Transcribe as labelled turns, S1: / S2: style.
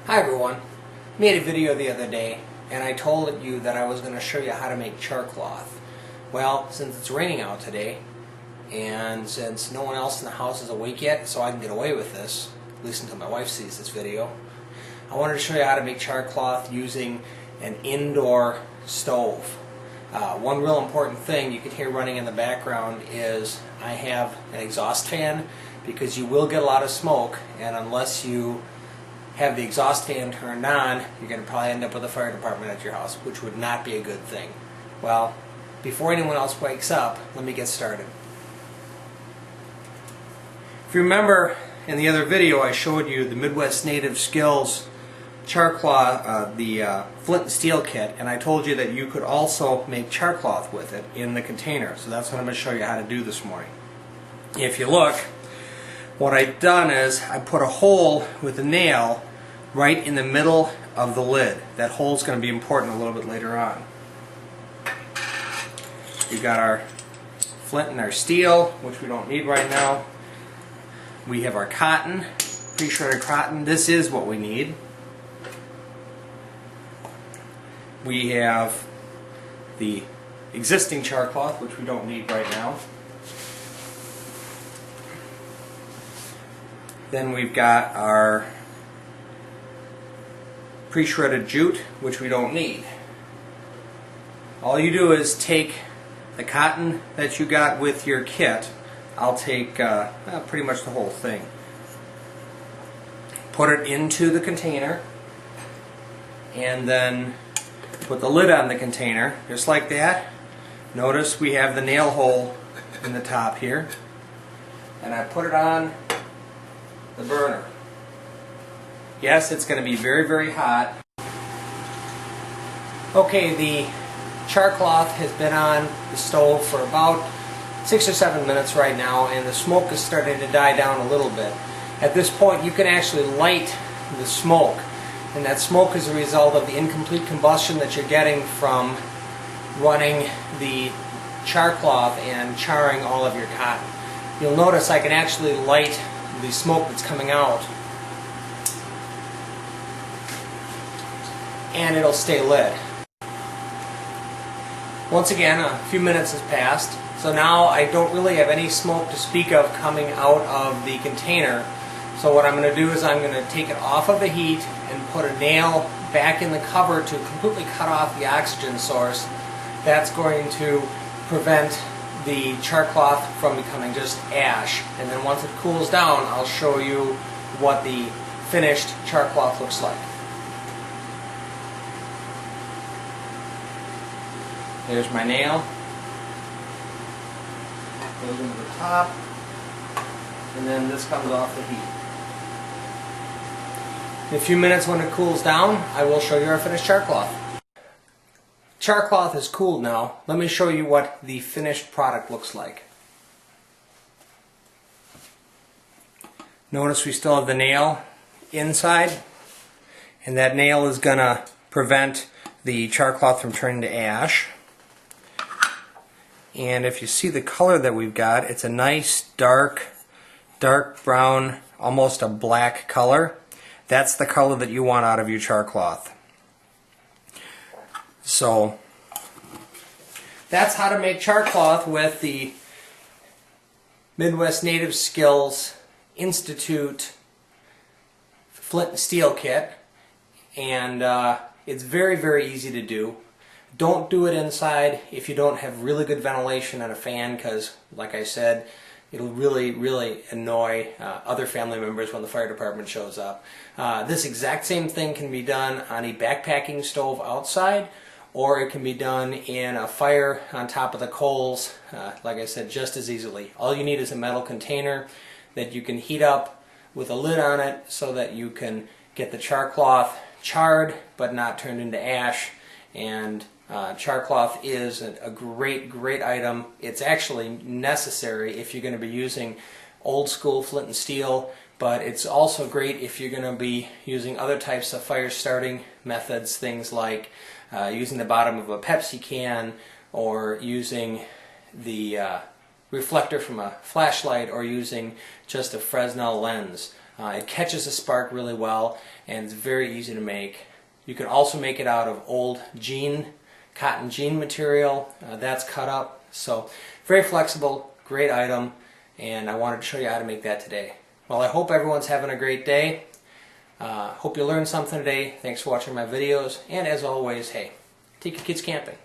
S1: Hi everyone. Made a video the other day and I told you that I was going to show you how to make char cloth. Well, since it's raining out today and since no one else in the house is awake yet, so I can get away with this, at least until my wife sees this video, I wanted to show you how to make char cloth using an indoor stove. One real important thing you can hear running in the background is I have an exhaust fan, because you will get a lot of smoke, and unless you have the exhaust fan turned on, you're going to probably end up with a fire department at your house, which would not be a good thing. Well, before anyone else wakes up, let me get started. If you remember in the other video, I showed you the Midwest Native Skills char cloth, the flint and steel kit, and I told you that you could also make char cloth with it in the container. So that's what I'm going to show you how to do this morning. If you look, what I've done is I put a hole with a nail right in the middle of the lid. That hole's going to be important a little bit later on. We've got our flint and our steel, which we don't need right now. We have our cotton, pre-shredded cotton. This is what we need. We have the existing char cloth, which we don't need right now. Then we've got our pre-shredded jute, which we don't need. All you do is take the cotton that you got with your kit. I'll take pretty much the whole thing. Put it into the container and then put the lid on the container, just like that. Notice we have the nail hole in the top here. And I put it on the burner. Yes, it's going to be very, very hot. Okay, the char cloth has been on the stove for about 6 or 7 minutes right now, and the smoke is starting to die down a little bit. At this point, you can actually light the smoke, and that smoke is a result of the incomplete combustion that you're getting from running the char cloth and charring all of your cotton. You'll notice I can actually light the smoke that's coming out, and it'll stay lit. Once again, a few minutes has passed, so now I don't really have any smoke to speak of coming out of the container. So what I'm going to do is I'm going to take it off of the heat and put a nail back in the cover to completely cut off the oxygen source. That's going to prevent the char cloth from becoming just ash. And then once it cools down, I'll show you what the finished char cloth looks like. There's my nail. Goes into the top. And then this comes off the heat. In a few minutes when it cools down, I will show you our finished char cloth. Char cloth is cooled now. Let me show you what the finished product looks like. Notice we still have the nail inside, and that nail is going to prevent the char cloth from turning to ash. And if you see the color that we've got, it's a nice dark brown, almost a black color. That's the color that you want out of your char cloth. So that's how to make char cloth with the Midwest Native Skills Institute flint and steel kit, and it's very, very easy to do. Don't do it inside if you don't have really good ventilation and a fan, because like I said, it'll really, really annoy other family members when the fire department shows up. This exact same thing can be done on a backpacking stove outside, or it can be done in a fire on top of the coals, like I said, just as easily. All you need is a metal container that you can heat up with a lid on it so that you can get the char cloth charred but not turned into ash. And char cloth is a great, great item. It's actually necessary if you're going to be using old school flint and steel, but it's also great if you're going to be using other types of fire starting methods, things like using the bottom of a Pepsi can, or using the reflector from a flashlight, or using just a Fresnel lens. It catches the spark really well, and it's very easy to make. You can also make it out of old cotton jean material that's cut up. So very flexible, great item, and I wanted to show you how to make that today. Well, I hope everyone's having a great day. Hope you learned something today. Thanks for watching my videos, and as always, hey, take your kids camping.